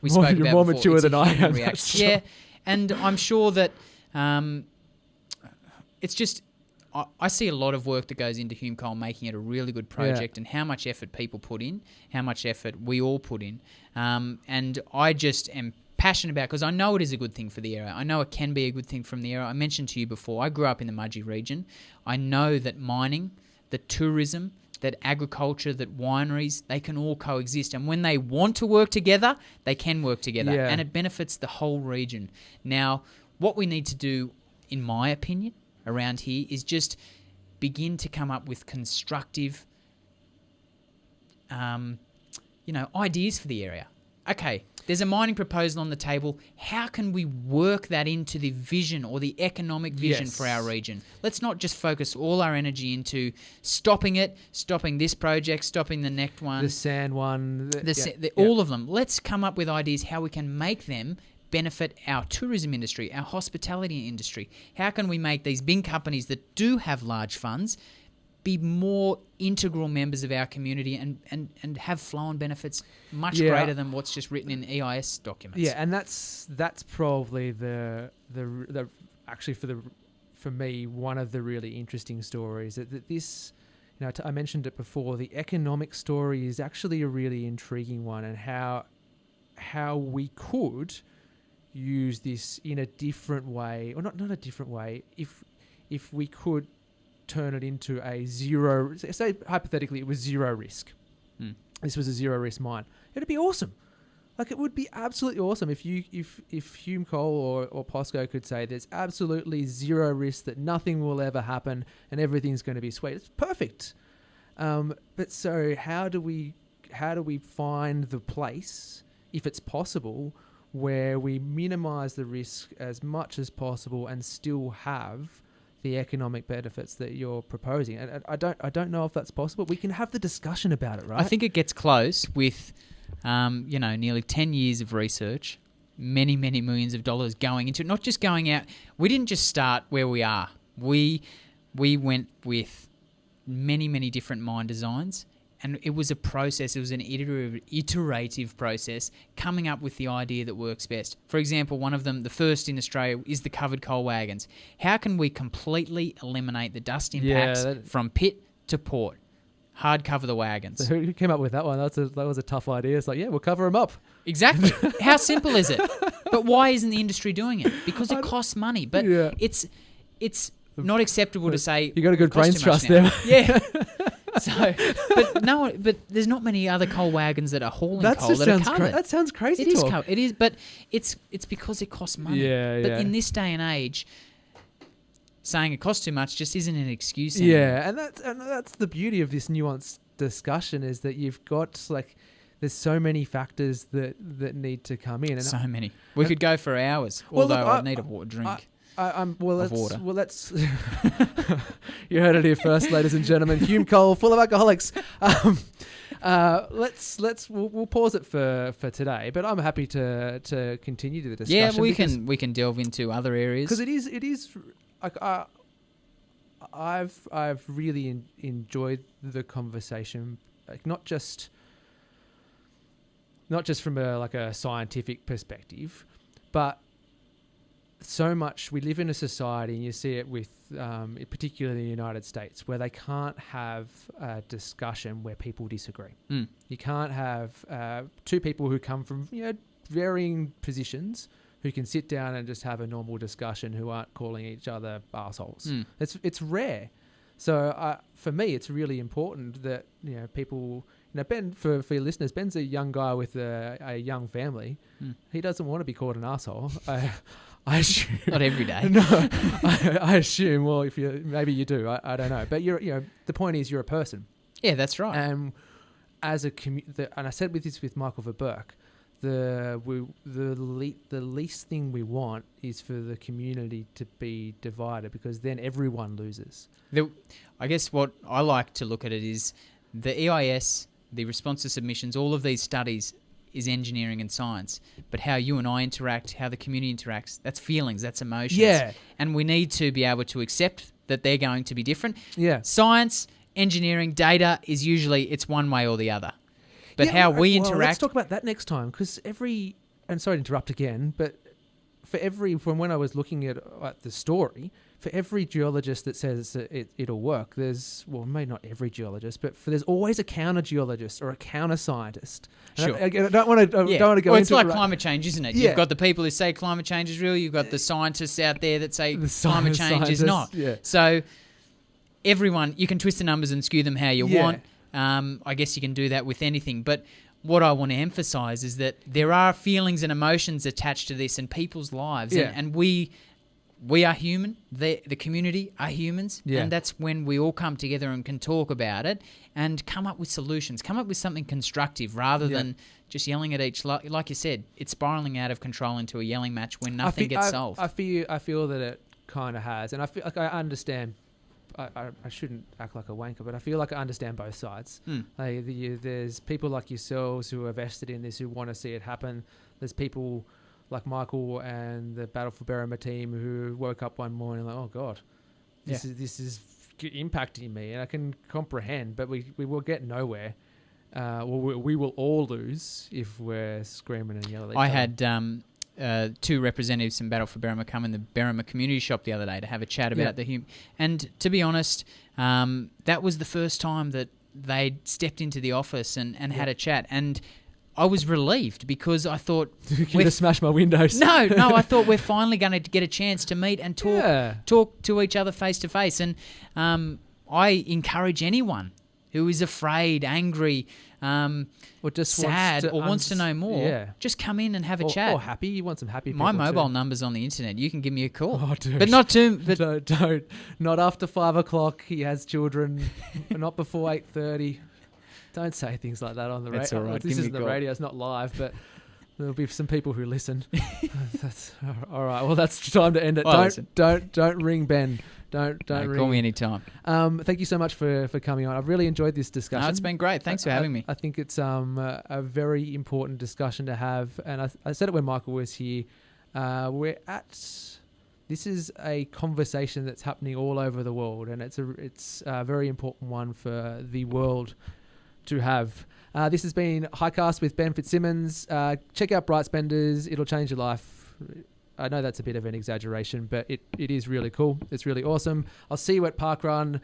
we spoke about you're more before, mature than I am. Yeah. And I'm sure that it's just... I see a lot of work that goes into Hume Coal making it a really good project and how much effort people put in, how much effort we all put in. And I just am passionate about, because I know it is a good thing for the area. I know it can be a good thing from the area. I mentioned to you before, I grew up in the Mudgee region. I know that mining, that tourism, that agriculture, that wineries, they can all coexist. And when they want to work together, they can work together. Yeah. And it benefits the whole region. Now, what we need to do, in my opinion, around here is just begin to come up with constructive, ideas for the area. Okay, there's a mining proposal on the table. How can we work that into the vision or the economic vision for our region? Let's not just focus all our energy into stopping this project, stopping the next one. The sand one. All of them. Let's come up with ideas how we can make them benefit our tourism industry, our hospitality industry. How can we make these big companies that do have large funds be more integral members of our community and have flow-on benefits much greater than what's just written in EIS documents? Yeah, and that's probably the actually for me one of the really interesting stories that this, I mentioned it before. The economic story is actually a really intriguing one, and how we could use this in a different way, or not a different way, if we could turn it into a zero, say hypothetically it was zero risk. This was a zero risk mine. It'd be awesome. Like, it would be absolutely awesome if Hume Coal or POSCO could say there's absolutely zero risk, that nothing will ever happen and everything's going to be sweet. It's perfect. But so how do we find the place, if it's possible, where we minimize the risk as much as possible and still have the economic benefits that you're proposing? And I don't know if that's possible. We can have the discussion about it, right? I think it gets close with, nearly 10 years of research, many, many millions of dollars going into it, not just going out. We didn't just start where we are. We went with many, many different mine designs. And it was a process. It was an iterative process, coming up with the idea that works best. For example, one of them, the first in Australia, is the covered coal wagons. How can we completely eliminate the dust impacts from pit to port? Hard cover the wagons. So who came up with that one? That was a tough idea. It's like, we'll cover them up. Exactly. How simple is it? But why isn't the industry doing it? Because it costs money. But it's not acceptable to say... You got a good brains trust there. Yeah. So, but there's not many other coal wagons that are hauling That coal just that are sounds covered. that sounds crazy. It is talk. it is, but it's because it costs money. Yeah, But yeah. in this day and age, saying it costs too much just isn't an excuse anymore. Yeah, and that's the beauty of this nuanced discussion is that you've got like there's so many factors that need to come in. And So many. We could go for hours. Well, although look, I need a water drink. Water. Water. Well, let's. You heard it here first, ladies and gentlemen. Hume Coal, full of alcoholics. We'll pause it for today. But I'm happy to continue the discussion. Yeah, we can delve into other areas because it is. Like, I've really enjoyed the conversation, like not just from a scientific perspective, but so much we live in a society, and you see it with particularly in the United States, where they can't have a discussion where people disagree. You can't have two people who come from varying positions who can sit down and just have a normal discussion who aren't calling each other assholes. It's rare. So for me, it's really important that people. Ben, for your listeners, Ben's a young guy with a young family. He doesn't want to be called an asshole. I assume not every day. No, I assume. Well, if maybe you do. I don't know. But the point is, you're a person. Yeah, that's right. And as a and I said with Michael Verburg, the least thing we want is for the community to be divided, because then everyone loses. I guess what I like to look at it is the EIS, the response to submissions, all of these studies is engineering and science. But how you and I interact, how the community interacts, that's feelings, that's emotions. Yeah. And we need to be able to accept that they're going to be different. Yeah. Science, engineering, data is usually it's one way or the other. But how we interact... Let's talk about that next time, because and sorry to interrupt again, but from when I was looking at the story, for every geologist that says it'll work, maybe not every geologist, but there's always a counter-geologist or a counter-scientist. Sure. I don't want to go into it's like climate change, isn't it? Yeah. You've got the people who say climate change is real, you've got the scientists out there that say climate change is not. Yeah. So everyone, you can twist the numbers and skew them how you want. I guess you can do that with anything. But what I want to emphasise is that there are feelings and emotions attached to this in people's lives. Yeah. And we are human. The community are humans. Yeah. And that's when we all come together and can talk about it and come up with solutions, come up with something constructive rather than just yelling at each... Like you said, it's spiralling out of control into a yelling match when nothing gets solved. I feel that it kind of has. And I feel like I understand... I shouldn't act like a wanker, but I feel like I understand both sides. There's people like yourselves who are vested in this, who want to see it happen. There's people like Michael and the Battle for Berrima team who woke up one morning like, oh God, this is impacting me, and I can comprehend, but we will get nowhere. We will all lose if we're screaming and yelling. I had two representatives from Battle for Berrima come in the Berrima community shop the other day to have a chat about the Hume. And to be honest, that was the first time that they'd stepped into the office and had a chat. And I was relieved because I thought... You're going to smash my windows. No, I thought we're finally going to get a chance to meet and talk to each other face to face. And I encourage anyone who is afraid, angry, or just sad, wants to know more, just come in and have a chat. Or happy. You want some happy people My mobile too. number's on the internet. You can give me a call. Oh, dude. But not too... But Don't. Not after 5 o'clock. He has children. Not before 8:30. Don't say things like that on the radio. That's all right. This isn't the radio. It's not live, but there'll be some people who listen. That's all right. Well, that's time to end it. Don't ring Ben. Don't ring. Call me anytime. Thank you so much for coming on. I've really enjoyed this discussion. No, it's been great. Thanks for having me. I think it's a very important discussion to have, and I said it when Michael was here. This is a conversation that's happening all over the world, and it's a very important one for the world to have. This has been HighCast with Ben Fitzsimmons. Check out Bright Spenders. It'll change your life. I know that's a bit of an exaggeration, but it is really cool. It's really awesome. I'll see you at Parkrun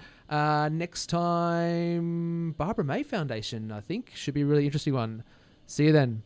next time. Barbara May Foundation, I think. Should be a really interesting one. See you then.